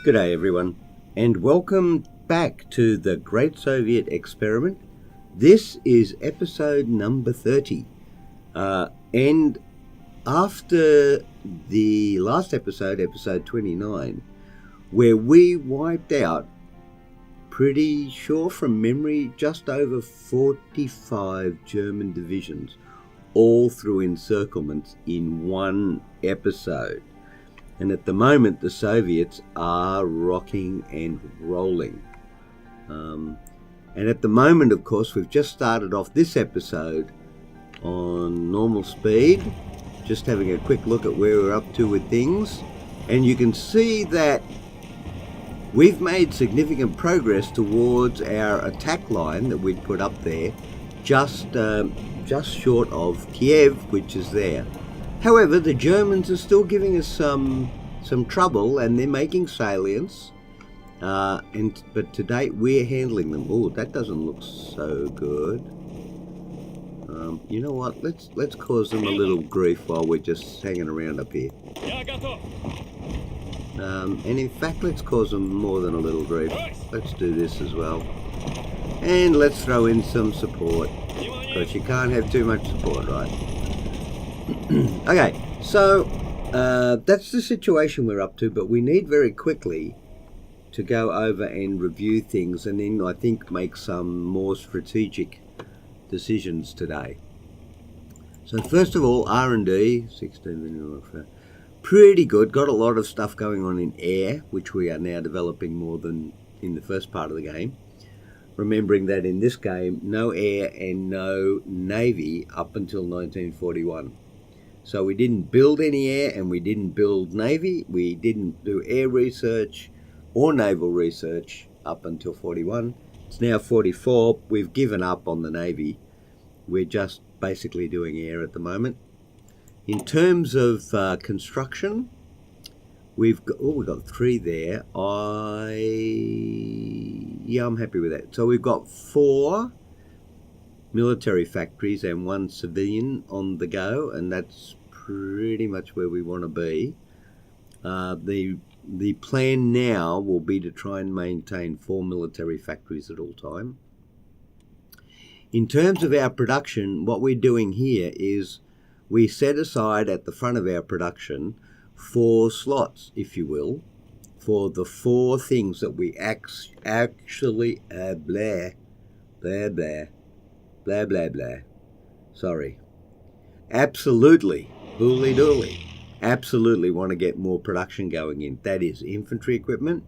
Good day everyone, and welcome back to the Great Soviet Experiment. This is episode number 30, and after the last episode, episode 29, where we wiped out, pretty sure from memory, just over 45 German divisions, all through encirclements in one episode. And at the moment, the Soviets are rocking and rolling. And at the moment, of course, we've just started off this episode on normal speed, just having a quick look at where we're up to with things. And you can see that we've made significant progress towards our attack line that we'd put up there, just short of Kiev, which is there. However, the Germans are still giving us some trouble, and they're making salients. But to date, we're handling them. Oh, that doesn't look so good. You know what? Let's cause them a little grief while we're just hanging around up here. And in fact, let's cause them more than a little grief. Let's do this as well. And let's throw in some support, because you can't have too much support, right? Okay, so that's the situation we're up to, but we need very quickly to go over and review things, and then I think make some more strategic decisions today. So first of all, R&D, 16 million, pretty good. Got a lot of stuff going on in air, which we are now developing more than in the first part of the game. Remembering that in this game, no air and no navy up until 1941. So we didn't build any air and we didn't build navy. We didn't do air research or naval research up until 41. It's now 44. We've given up on the navy. We're just basically doing air at the moment. In terms of construction, we've got 3 there. I'm happy with that. So we've got 4 military factories and 1 civilian on the go, and that's pretty much where we want to be. The plan now will be to try and maintain 4 military factories at all time. In terms of our production, what we're doing here is we set aside at the front of our production 4 slots, if you will, for the 4 things that we actually sorry. Absolutely, absolutely want to get more production going in. That is infantry equipment,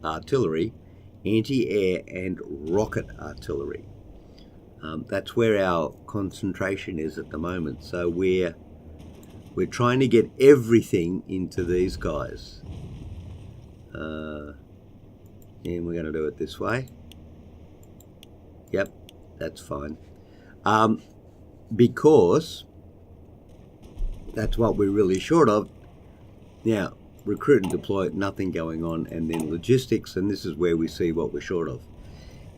artillery, anti-air and rocket artillery. That's where our concentration is at the moment. So we're trying to get everything into these guys. And we're going to do it this way. Yep, that's fine. Because that's what we're really short of. Now, recruit and deploy, nothing going on, and then logistics, and this is where we see what we're short of.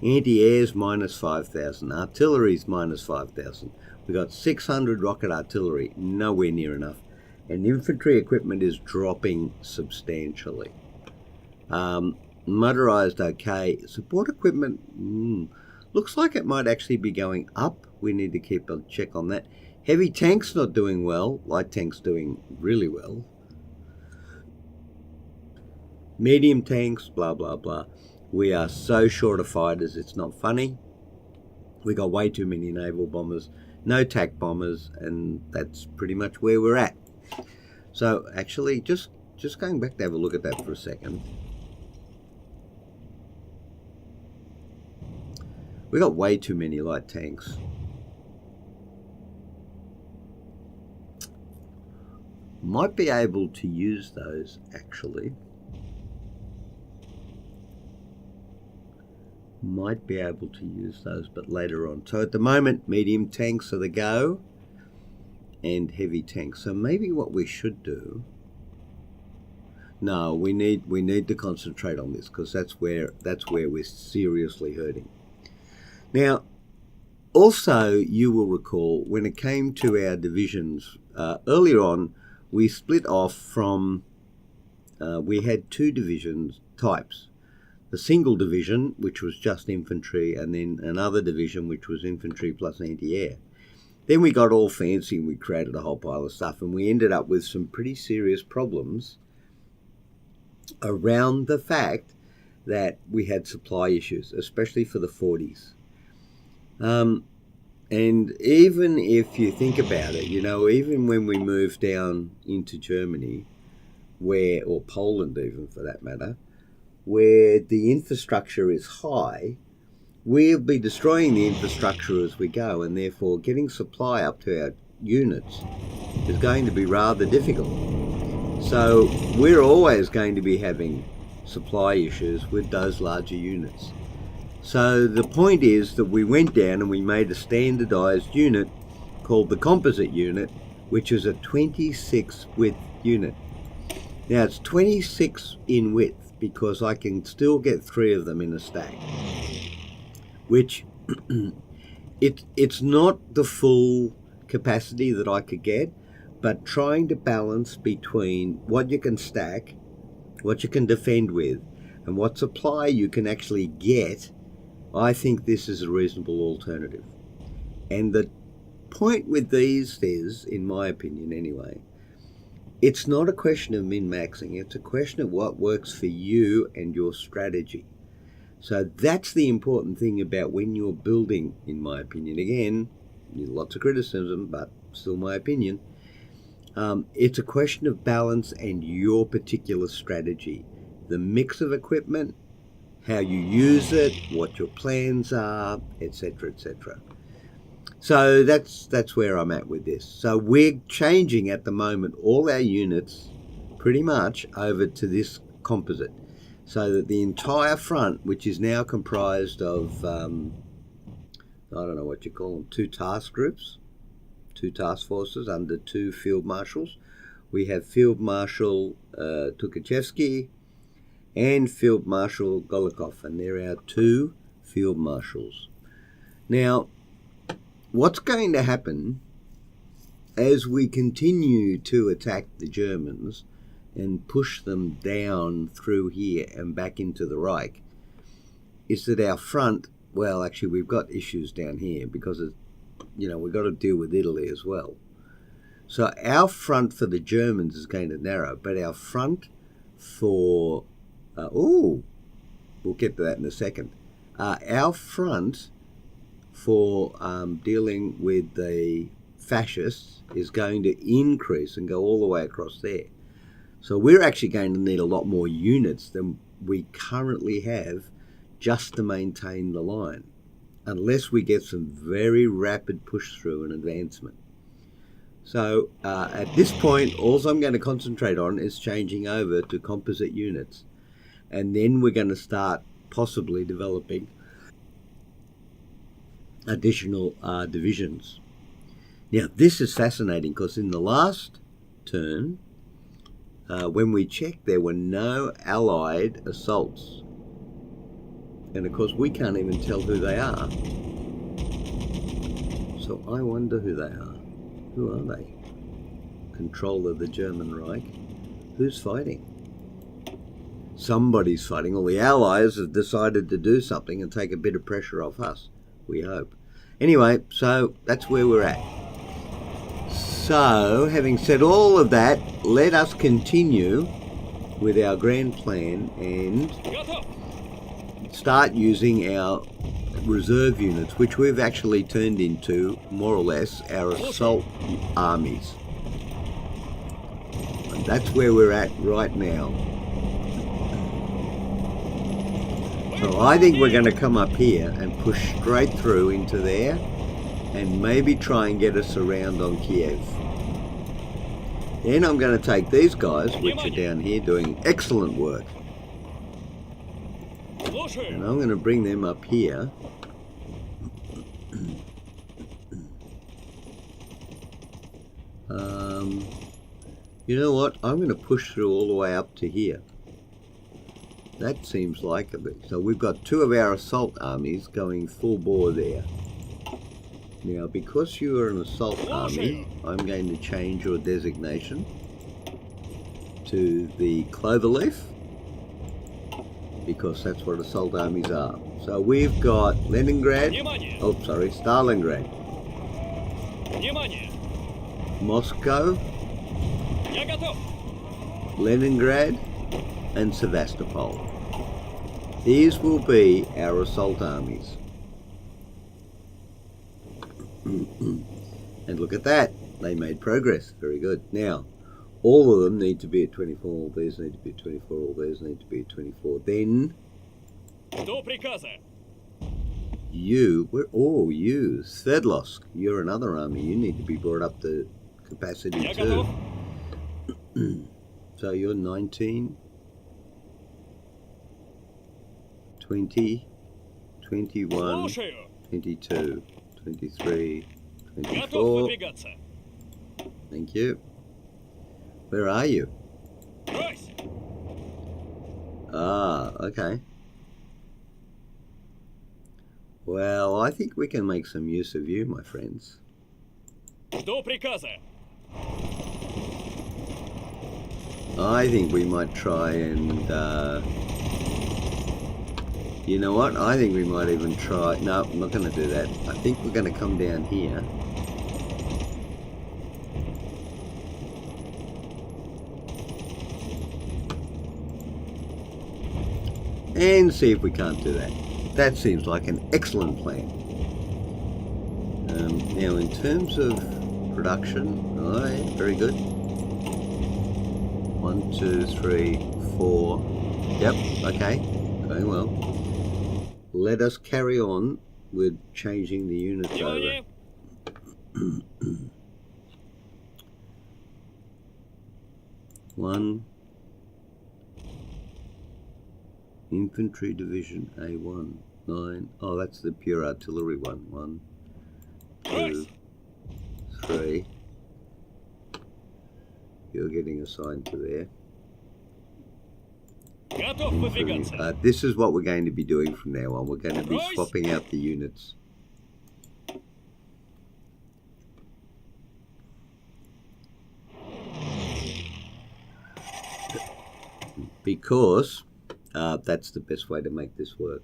Anti-air's minus 5,000, artillery's minus 5,000. We got 600 rocket artillery, nowhere near enough, and infantry equipment is dropping substantially. Motorized, okay. Support equipment, looks like it might actually be going up. We need to keep a check on that. Heavy tanks not doing well. Light tanks doing really well. Medium tanks, blah, blah, blah. We are so short of fighters, it's not funny. We got way too many naval bombers, no TAC bombers, and that's pretty much where we're at. So actually, just going back to have a look at that for a second. We got way too many light tanks. Might be able to use those actually. Might be able to use those, but later on. So at the moment, medium tanks are the go, and heavy tanks. So maybe what we should do. No, we need to concentrate on this, because that's where we're seriously hurting. Now, also, you will recall when it came to our divisions earlier on, we split off from. We had 2 divisions types. The single division, which was just infantry, and then another division, which was infantry plus anti-air. Then we got all fancy and we created a whole pile of stuff, and we ended up with some pretty serious problems around the fact that we had supply issues, especially for the 40s. And even if you think about it, even when we moved down into Germany, or Poland even for that matter, where the infrastructure is high, we'll be destroying the infrastructure as we go, and therefore getting supply up to our units is going to be rather difficult. So we're always going to be having supply issues with those larger units. So the point is that we went down and we made a standardized unit called the composite unit, which is a 26 width unit. Now it's 26 in width because I can still get 3 of them in a stack, which it's not the full capacity that I could get, but trying to balance between what you can stack, what you can defend with, and what supply you can actually get, I think this is a reasonable alternative. And the point with these is, in my opinion anyway, it's not a question of min-maxing, it's a question of what works for you and your strategy. So that's the important thing about when you're building, in my opinion. Again, lots of criticism, but still my opinion. It's a question of balance and your particular strategy. The mix of equipment, how you use it, what your plans are, etc., etc. So that's where I'm at with this. So we're changing at the moment all our units pretty much over to this composite, so that the entire front, which is now comprised of, I don't know what you call them, 2 task groups, 2 task forces under 2 field marshals. We have Field Marshal Tukhachevsky and Field Marshal Golikov, and they're our 2 field marshals. Now, what's going to happen as we continue to attack the Germans and push them down through here and back into the Reich is that our front, well, actually we've got issues down here because we've got to deal with Italy as well. So our front for the Germans is going to narrow, but our front for we'll get to that in a second. Our front for dealing with the fascists is going to increase and go all the way across there. So we're actually going to need a lot more units than we currently have just to maintain the line, unless we get some very rapid push through and advancement. So at this point, all I'm going to concentrate on is changing over to composite units. And then we're going to start possibly developing additional divisions. Now, this is fascinating because in the last turn, when we checked, there were no Allied assaults. And of course, we can't even tell who they are. So I wonder who they are. Who are they? Control of the German Reich. Who's fighting? Somebody's fighting. All the Allies have decided to do something and take a bit of pressure off us, we hope. Anyway, so that's where we're at. So, having said all of that, let us continue with our grand plan and start using our reserve units, which we've actually turned into, more or less, our assault armies. And that's where we're at right now. So I think we're going to come up here and push straight through into there and maybe try and get us around on Kiev. Then I'm going to take these guys, which are down here doing excellent work, and I'm going to bring them up here. You know what? I'm going to push through all the way up to here. That seems like a bit. So we've got 2 of our assault armies going full bore there. Now, because you are an assault army, I'm going to change your designation to the Cloverleaf. because that's what assault armies are. So we've got Leningrad, Stalingrad, Moscow, Leningrad, and Sevastopol. These will be our assault armies. And look at that, they made progress. Very good. Now, all of them need to be at 24, all these need to be at 24, all these need to be at 24. Then you, you, Sverdlovsk, you're another army. You need to be brought up to capacity too. So you're 19, 20, 21, 22, 23, 24. Thank you. Where are you? Ah, okay. Well, I think we can make some use of you, my friends. I think we might try and, you know what? I think we might even try... No, I'm not going to do that. I think we're going to come down here. And see if we can't do that. That seems like an excellent plan. Now, in terms of production, alright, very good. 1, 2, 3, 4. Yep, okay, going well. Let us carry on with changing the units over. One. Infantry Division A1, 9. Oh, that's the pure artillery one. 1, 2, 3. You're getting assigned to there. This is what we're going to be doing from now on. We're going to be swapping out the units. Because that's the best way to make this work.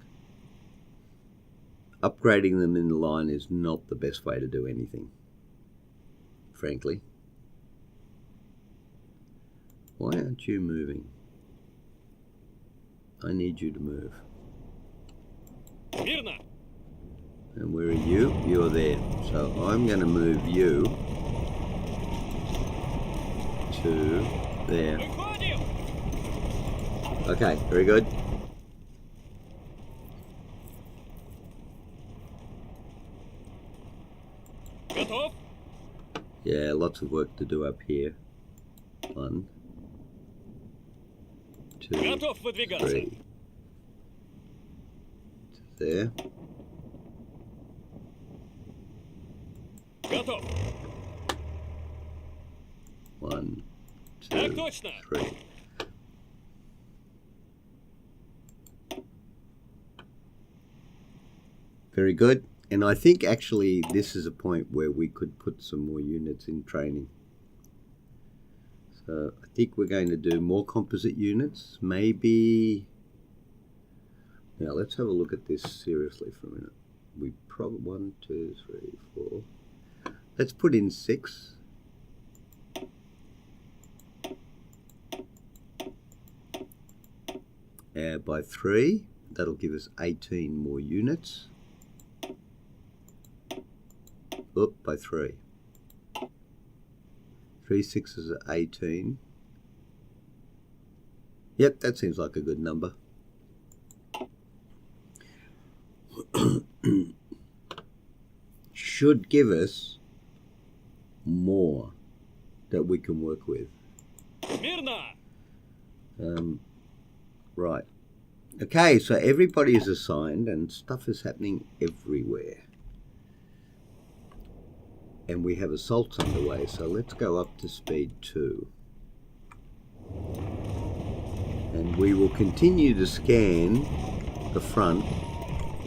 Upgrading them in the line is not the best way to do anything, frankly. Why aren't you moving? I need you to move. And where are you? You're there. So I'm going to move you to there. Okay, very good. Yeah, lots of work to do up here. 1, 2, 3. There. One, 2, 3. Very good. And I think actually this is a point where we could put some more units in training. So I think we're going to do more composite units. Maybe... Now let's have a look at this seriously for a minute. We probably... 1, 2, 3, 4. Let's put in 6. By 3. That'll give us 18 more units. Oop, by 3. 3 6s are 18. Yep, that seems like a good number. Should give us more that we can work with. Right. Okay, so everybody is assigned and stuff is happening everywhere. And we have assaults underway, so let's go up to speed 2. And we will continue to scan the front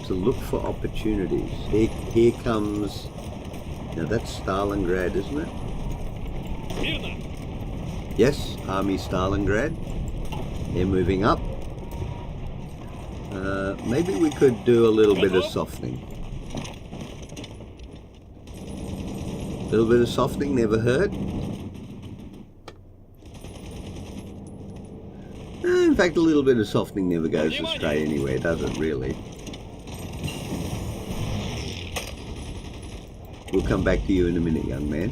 to look for opportunities. Here comes... Now that's Stalingrad, isn't it? Yes, Army Stalingrad. They're moving up. Maybe we could do a little bit of softening. A little bit of softening never hurt. In fact, a little bit of softening never goes astray anywhere, does it really? We'll come back to you in a minute, young man.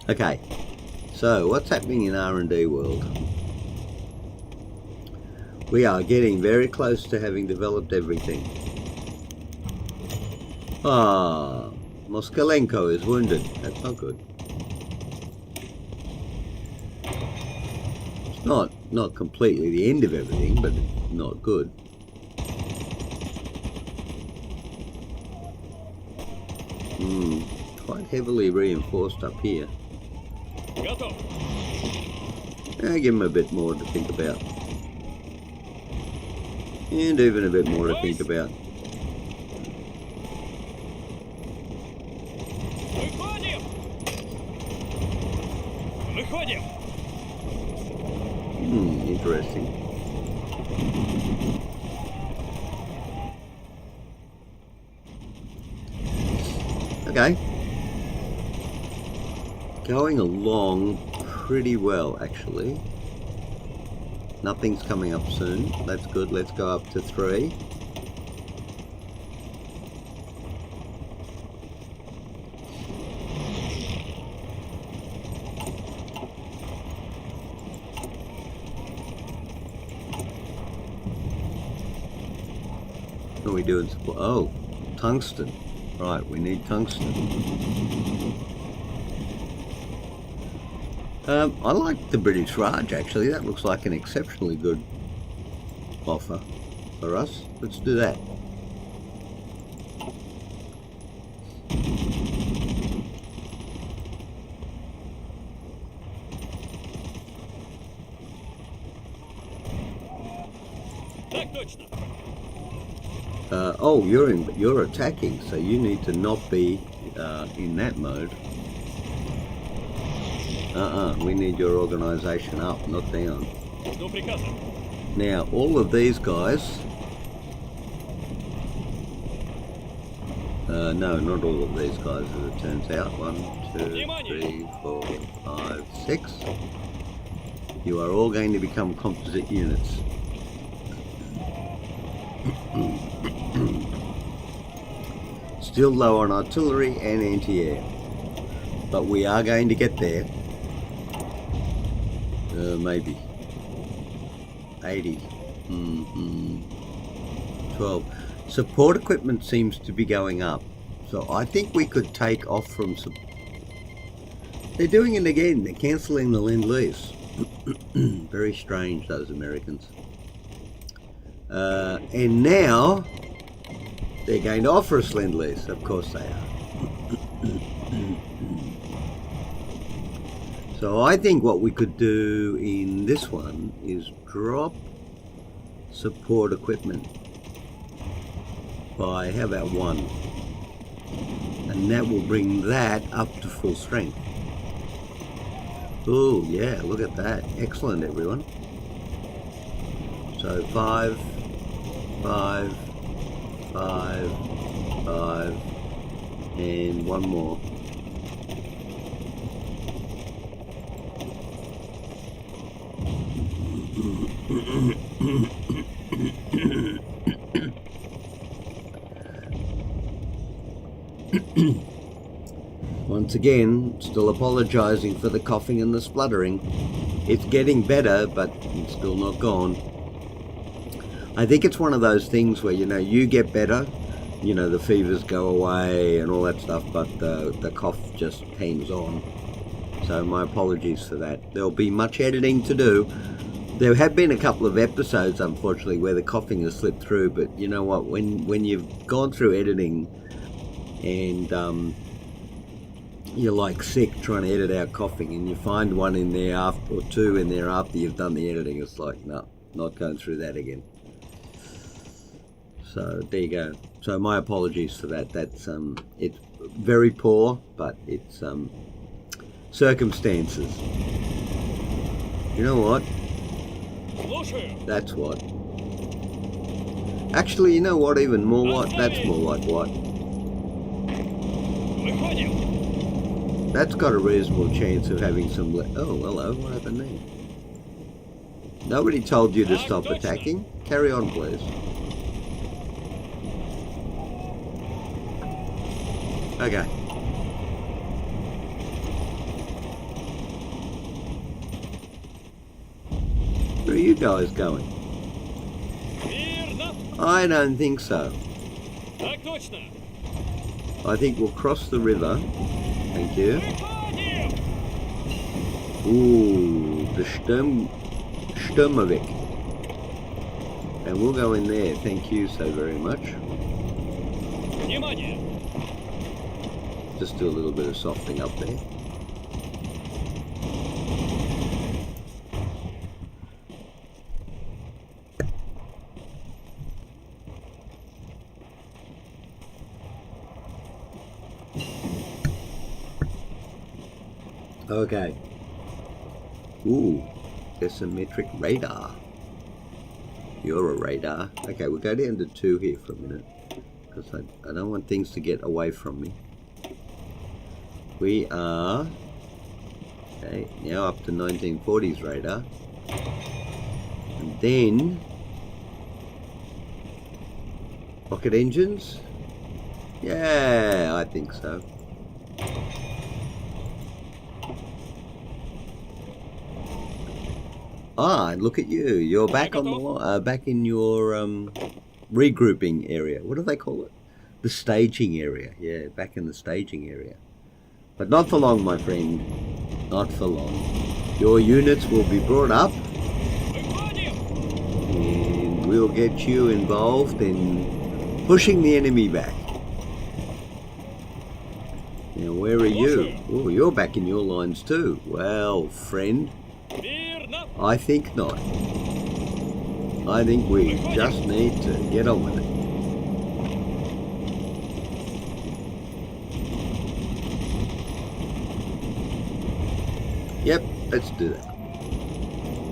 Okay, so what's happening in R&D world? We are getting very close to having developed everything. Ah, Moskalenko is wounded. That's not good. It's not completely the end of everything, but it's not good. Quite heavily reinforced up here. Give him a bit more to think about. And even a bit more to think about. Interesting. Okay. Going along pretty well, actually. Nothing's coming up soon. That's good. Let's go up to 3. What are we doing? Oh, tungsten. Right, we need tungsten. I like the British Raj, actually. That looks like an exceptionally good offer for us. Let's do that. Oh, you're attacking, so you need to not be in that mode. We need your organisation up, not down. Now, all of these guys... no, not all of these guys, as it turns out. 1, 2, 3, 4, 5, 6. You are all going to become composite units. Still low on artillery and anti-air, but we are going to get there. Maybe 80. 12. Support equipment seems to be going up, so I think we could take off from They're doing it again. They're cancelling the Lend-Lease. Very strange, those Americans. And now they're going to offer us Lend-Lease. Of course they are. So I think what we could do in this one is drop support equipment by, how about 1? And that will bring that up to full strength. Oh yeah, look at that. Excellent, everyone. So 5, 5, 5, 5, and 1 more. Once again, still apologising for the coughing and the spluttering. It's getting better, but it's still not gone. I think it's one of those things where, you know, you get better, you know, the fevers go away and all that stuff, but the cough just hangs on. So my apologies for that. There'll be much editing to do. There have been a couple of episodes, unfortunately, where the coughing has slipped through, but you know what, when you've gone through editing and you're like sick trying to edit out coughing and you find one in there after, or 2 in there after you've done the editing, it's like, no, not going through that again. So there you go. So my apologies for that. That's it's very poor, but it's circumstances. You know what? That's what. Actually, you know what? Even more what? That's more like what. That's got a reasonable chance of having some... Oh, hello. What happened there? Nobody told you to stop attacking. Carry on, please. Okay. Where are you guys going? I don't think so. I think we'll cross the river. Thank you. Ooh, the Sturmovik. And we'll go in there. Thank you so very much. Just do a little bit of softening up there. Okay. Ooh, asymmetric radar. You're a radar. Okay, we'll go down to 2 here for a minute, because I don't want things to get away from me. We are, okay, now up to 1940s radar. And then, rocket engines? Yeah, I think so. Ah, look at you. You're back on the back in your regrouping area. What do they call it? The staging area. Yeah, back in the staging area. But not for long, my friend. Not for long. Your units will be brought up, and we'll get you involved in pushing the enemy back. Now, where are you? Oh, you're back in your lines too. Well, friend, I think not. I think we just need to get on with it. Yep, let's do that.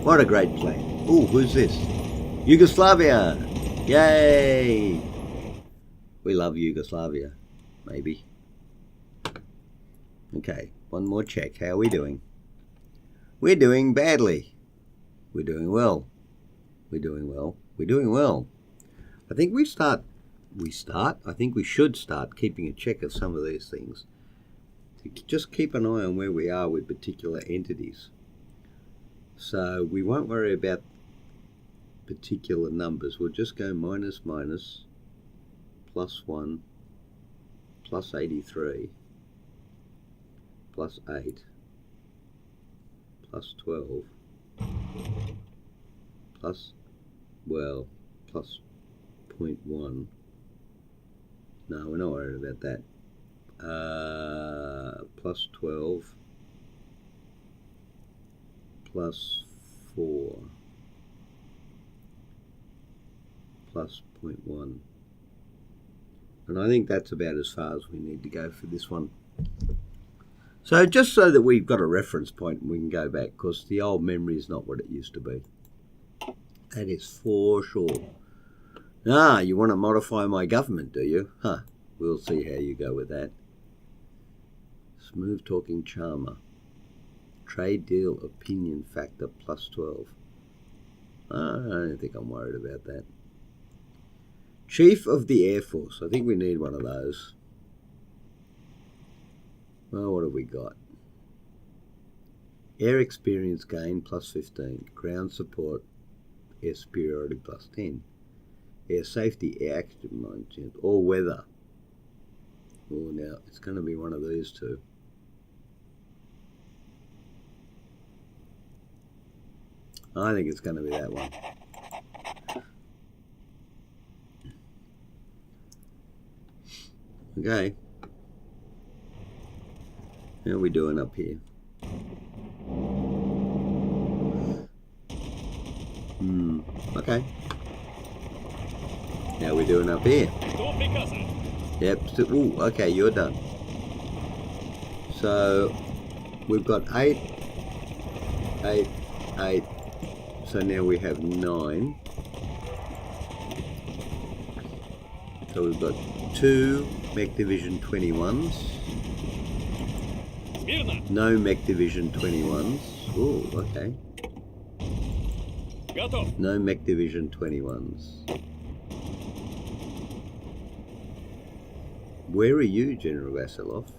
What a great plan. Ooh, who's this? Yugoslavia! Yay! We love Yugoslavia. Maybe. Okay, one more check. How are we doing? We're doing badly. We're doing well. We're doing well. We're doing well. I think I think we should start keeping a check of some of these things. Just keep an eye on where we are with particular entities. So we won't worry about particular numbers. We'll just go minus, minus, +1, plus 83, plus 8, plus 12, plus 0.1. No, we're not worried about that. Plus 12, plus 4, plus 0.1. And I think that's about as far as we need to go for this one. So just so that we've got a reference point and we can go back, because the old memory is not what it used to be. That is for sure. Ah, you want to modify my government, do you? Huh. We'll see how you go with that. Smooth talking charmer. Trade deal opinion factor +12. I don't think I'm worried about that. Chief of the Air Force. I think we need one of those. Well, what have we got? Air experience gain +15. Ground support. Air superiority +10. Air safety, air active 19. All weather. Oh, now it's going to be one of these two. I think it's going to be that one. Okay. How are we doing up here? Okay. How are we doing up here? Yep. So, ooh, okay, you're done. So we've got 8, 8, 8. So now we have 9. So we've got 2 Mech Division 21s. No Mech Division 21s. Oh, okay. No Mech Division 21s. Where are you, General Vasilov?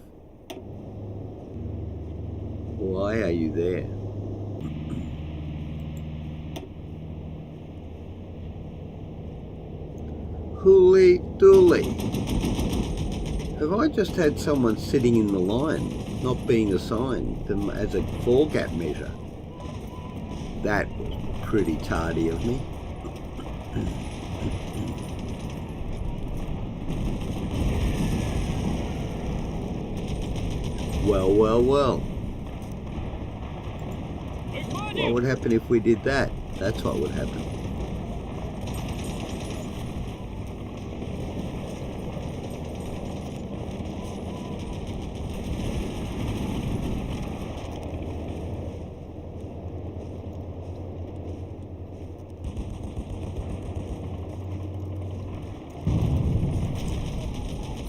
Why are you there? Hooly dooly. Have I just had someone sitting in the line, not being assigned them as a fall gap measure? That was pretty tardy of me. Well, well, well. What would happen if we did that? That's what would happen.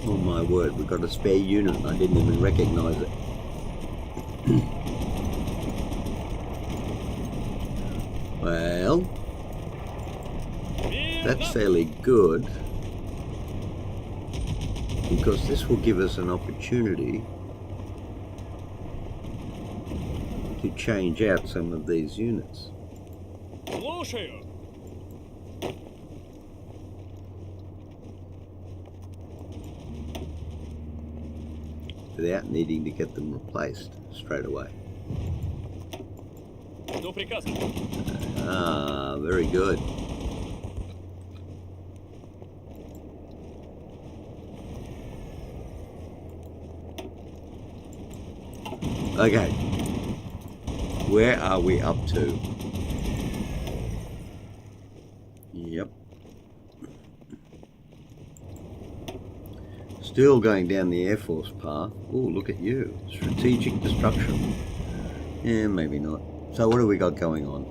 Oh my word, we've got a spare unit and I didn't even recognise it. Well, that's fairly good, because this will give us an opportunity to change out some of these units. Without needing to get them replaced straight away. Ah, very good. Okay. Where are we up to? Yep. Still going down the Air Force path. Oh, look at you. Strategic destruction. Yeah, maybe not. So what do we got going on?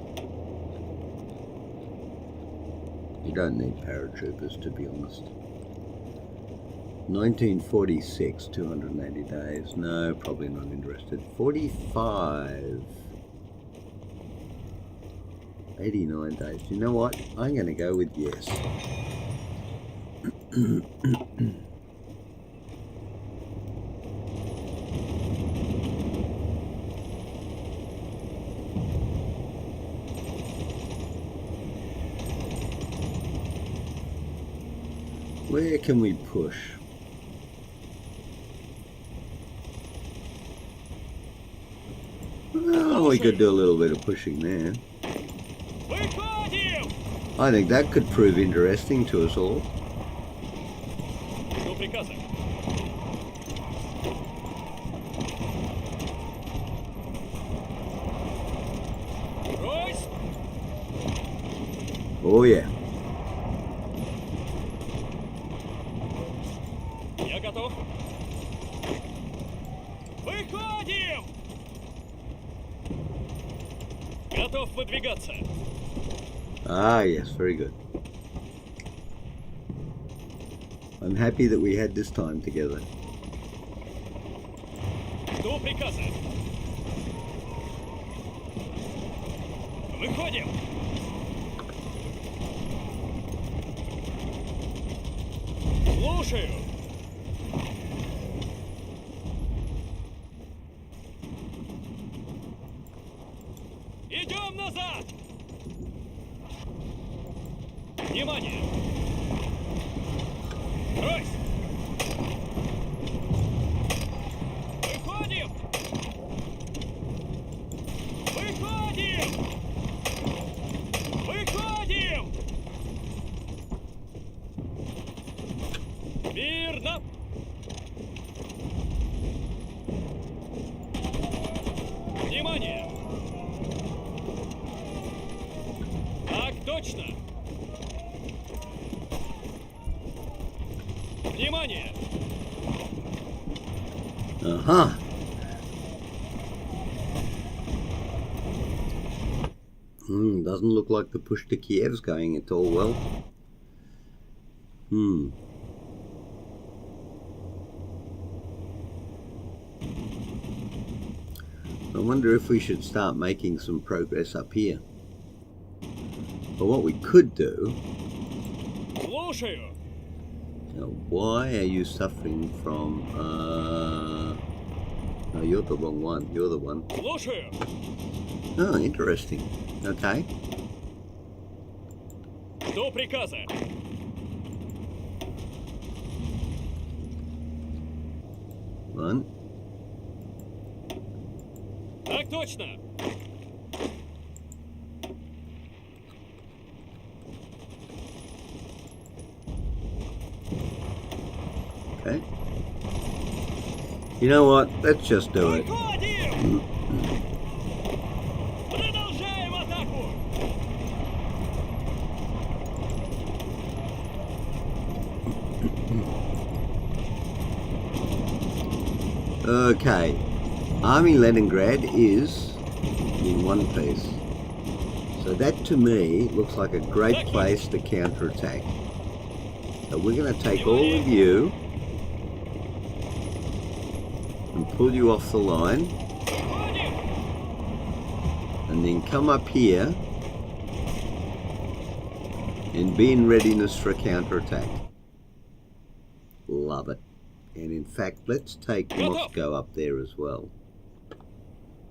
You don't need paratroopers, to be honest. 1946, 280 days. No, probably not interested. 45. 89 days. You know what? I'm going to go with yes. Where can we push? Oh, we could do a little bit of pushing there. I think that could prove interesting to us all. Oh yeah. Ah, yes, very good. I'm happy that we had this time together. Идем назад! Внимание! Брось! Выходим! Выходим! Выходим! Мирно! Внимание! Так точно! Внимание! Aha. Doesn't look like the push to Kiev's going at all well. I wonder if we should start making some progress up here. But what we could do... Слушаю. Now, why are you suffering from... No, you're the wrong one. You're the one. Слушаю. Oh, interesting. Okay. До приказа. One. Так точно. Okay. You know what? Let's just do it. Выходим. Продолжаем атаку. Okay. Army Leningrad is in one piece. So that to me looks like a great place to counterattack. So we're going to take all of you and pull you off the line, Выходим. and then come up here and be in readiness for a counterattack. Love it. And in fact, let's take Moscow up there as well,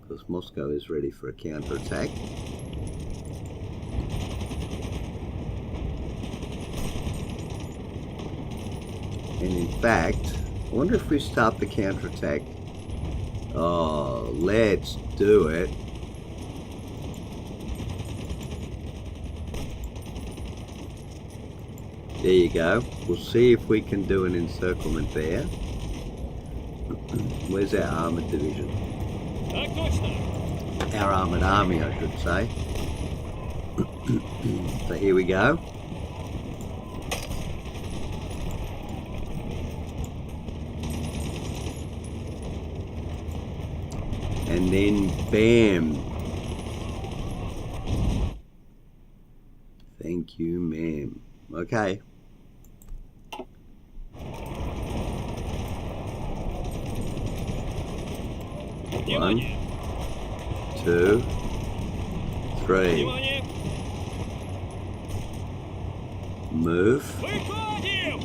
because Moscow is ready for a counterattack. And in fact, I wonder if we start the counterattack. Oh, let's do it. There you go. We'll see if we can do an encirclement there. Where's our armoured division? Так точно. Our armoured army, I should say. So here we go. And then bam. Thank you, ma'am. Okay. Внимание. 2, 3. Внимание. Move. Выходим.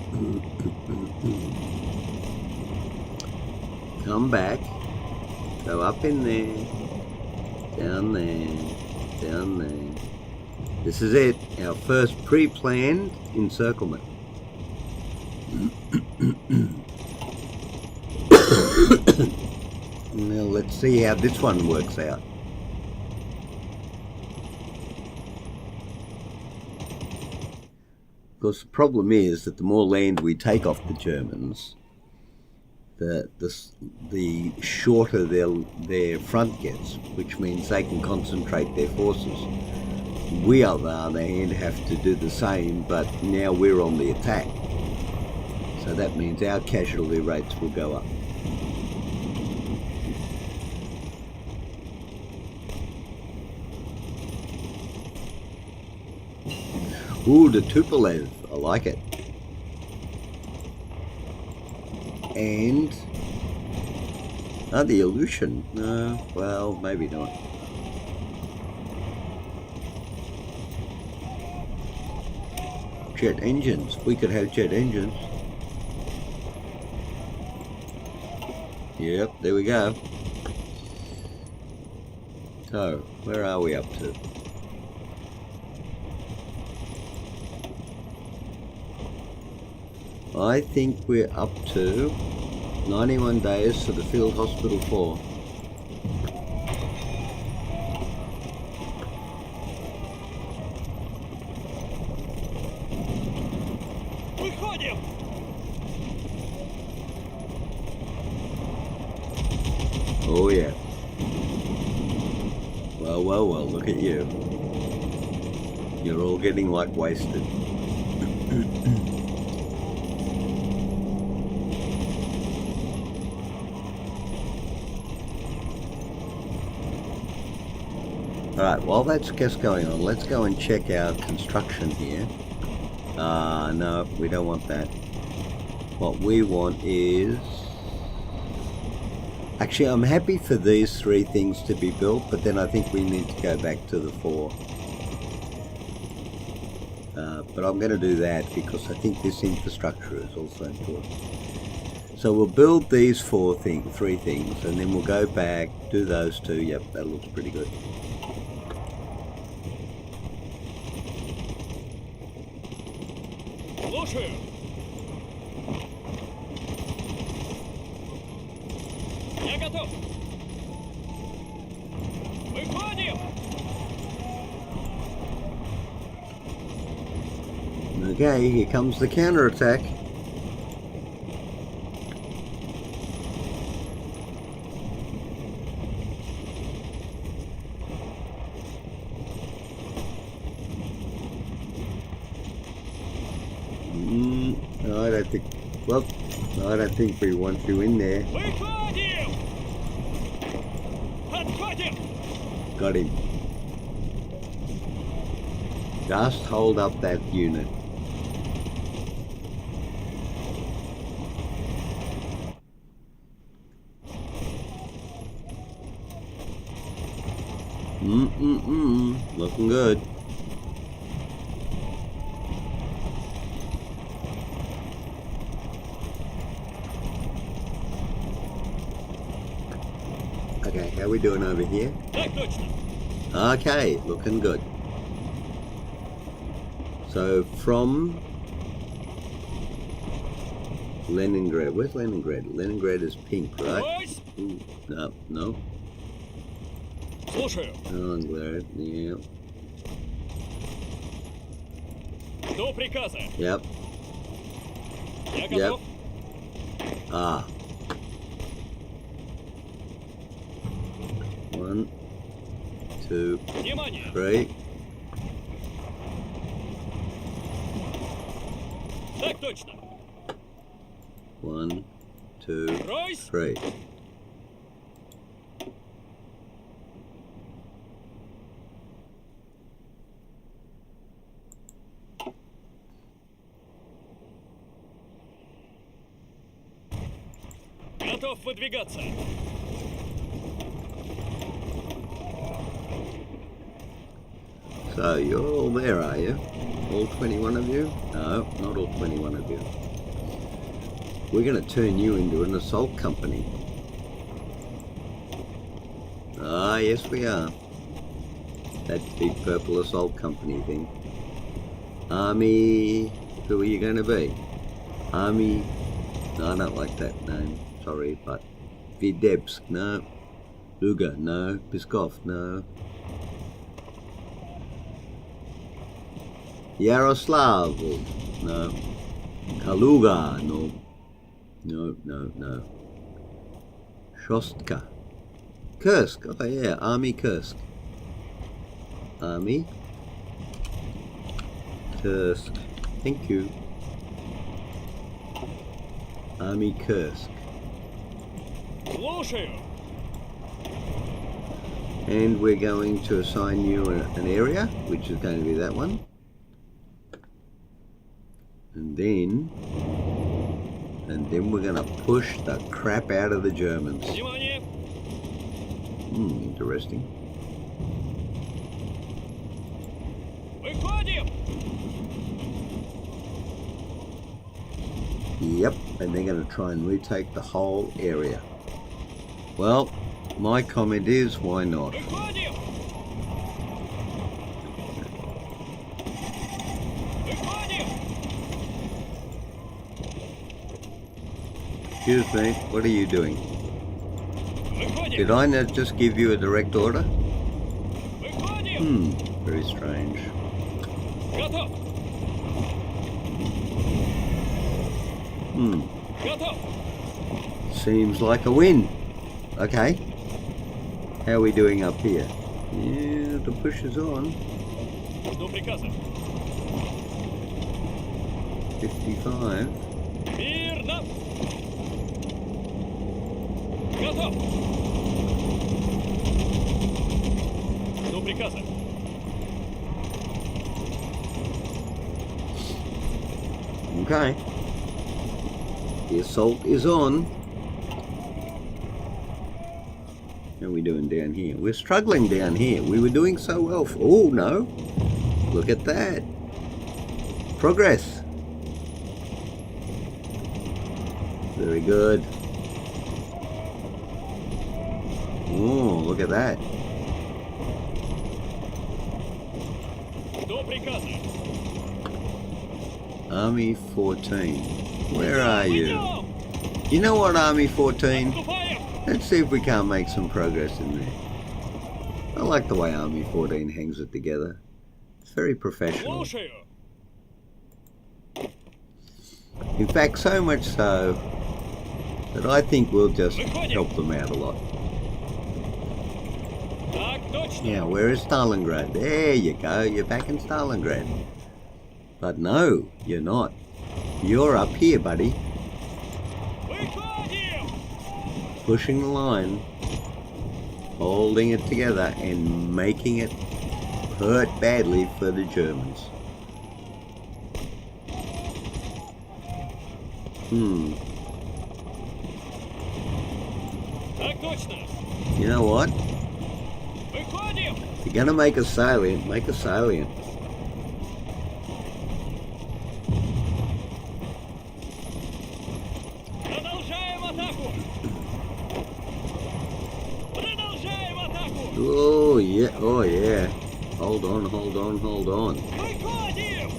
Come back. Go up in there. Down there. Down there. This is it. Our first pre-planned encirclement. Now let's see how this one works out. Of course, the problem is that the more land we take off the Germans, the shorter their front gets, which means they can concentrate their forces. We, on the other hand, have to do the same, but now we're on the attack. So that means our casualty rates will go up. Ooh, the Tupolev. I like it. And... oh, the Aleutian. No, well, maybe not. Jet engines. We could have jet engines. Yep, there we go. So, where are we up to? I think we're up to 91 days for the Field Hospital 4. Выходим. Oh yeah. Well, well, well, look at you. You're all getting like wasted. Alright, while that's just going on, let's go and check our construction here. No, we don't want that. What we want is... Actually, I'm happy for these 3 things to be built, but then I think we need to go back to the 4. But I'm going to do that because I think this infrastructure is also important. So we'll build these 3 things, and then we'll go back, do those 2. Yep, that looks pretty good. Слушаю. Я готов. Выходим. Okay, here comes the counterattack. I don't think. Well, I don't think we want you in there. Выходим. Отходим. Got him. Just hold up that unit. Looking good. Okay, how are we doing over here? Так точно. Okay, looking good. So from Leningrad, where's Leningrad? Leningrad is pink, right? Брось. Ooh, no. Слушаю. Leningrad, yeah. До приказа. Yep. Я готов. Ah. 1, 2, Внимание. 3. Так точно. 1, 2, Брось. 3. Готов выдвигаться. So you're all there, are you? All 21 of you? No, not all 21 of you. We're going to turn you into an assault company. Ah, yes we are. That big purple assault company thing. Army... Who are you going to be? Army... No, I don't like that name. Sorry, but... Videbsk, no. Luga, no. Piskov, no. Yaroslav, no. Kaluga, no. No. Shostka. Kursk, oh yeah, Army Kursk. Army Kursk. Thank you. Army Kursk. Слушаю. And we're going to assign you an area, which is going to be that one. And then we're going to push the crap out of the Germans. Внимание. Interesting. Выходим. Yep, and they're going to try and retake the whole area. Well, my comment is, why not? Выходим. Выходим. Excuse me, what are you doing? Выходим. Did I not just give you a direct order? Выходим. Very strange. Готов. Готов. Seems like a win. Okay. How are we doing up here? Yeah, the push is on. До приказа. 55. Мирно. Готов. До приказа. Okay. The assault is on. How are we doing down here? We're struggling down here. We were doing so well. Oh, no. Look at that. Progress. Very good. Oh, look at that. До приказа. Army 14. Where are you? Идем! You know what, Army 14? Отступаем! Let's see if we can't make some progress in there. I like the way Army 14 hangs it together. It's very professional. Слушаю! In fact, so much so that I think we'll just help them out a lot. Так точно! Now, where is Stalingrad? There you go, you're back in Stalingrad. But no, you're not. You're up here, buddy. Выходим! Pushing the line, holding it together and making it hurt badly for the Germans. Так точно! You know what? Выходим! If you're gonna make a salient, make a salient. Продолжаем атаку! Продолжаем атаку! Oh yeah, oh yeah. Hold on, hold on, hold on. Выходим!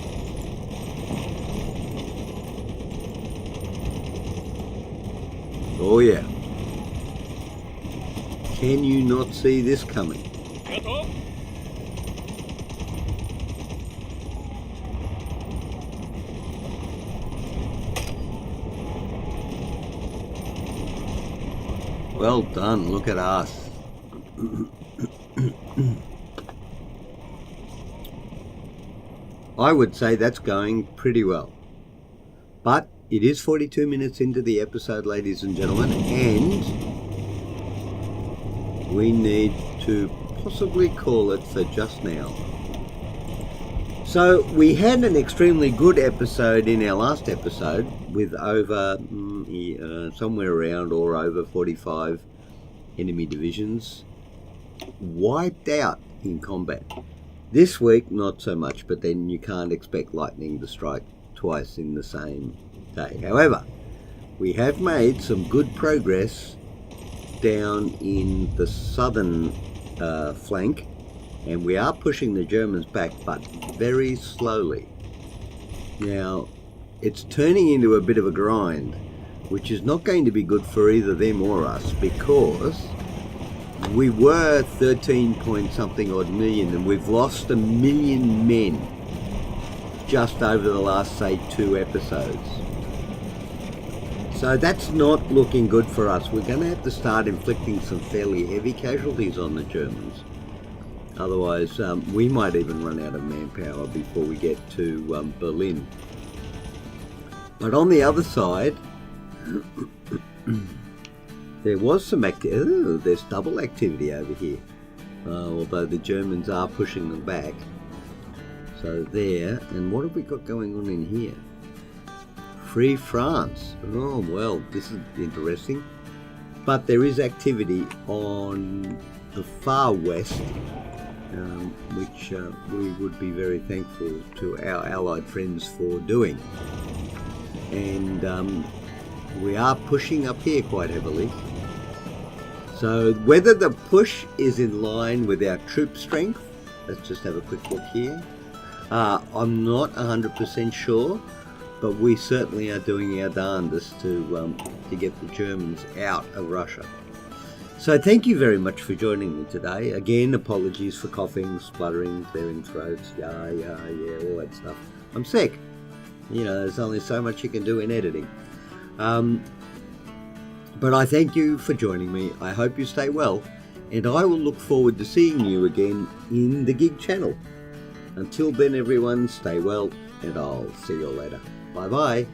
Oh yeah. Can you not see this coming? Готов? Well done, look at us. I would say that's going pretty well. But it is 42 minutes into the episode, ladies and gentlemen, and we need to possibly call it for just now. So we had an extremely good episode in our last episode with over somewhere around or over 45 enemy divisions wiped out in combat. This week not so much, but then you can't expect lightning to strike twice in the same day. However, we have made some good progress down in the southern flank, and we are pushing the Germans back, but very slowly. Now, it's turning into a bit of a grind, which is not going to be good for either them or us, because we were 13 point something odd million, and we've lost 1 million men just over the last, say, 2 episodes. So that's not looking good for us. We're going to have to start inflicting some fairly heavy casualties on the Germans. Otherwise, we might even run out of manpower before we get to Berlin. But on the other side, there was some activity. Oh, there's double activity over here. Although the Germans are pushing them back. So there. And what have we got going on in here? Free France. Oh, well, this is interesting. But there is activity on the far west, which we would be very thankful to our allied friends for doing. And we are pushing up here quite heavily. So whether the push is in line with our troop strength, let's just have a quick look here. I'm not 100% sure, but we certainly are doing our darndest to get the Germans out of Russia. So thank you very much for joining me today. Again, apologies for coughing, spluttering, clearing throats, yeah, all that stuff. I'm sick. You know, there's only so much you can do in editing. But I thank you for joining me. I hope you stay well, and I will look forward to seeing you again in the Gig channel. Until then, everyone, stay well, and I'll see you later. Bye-bye.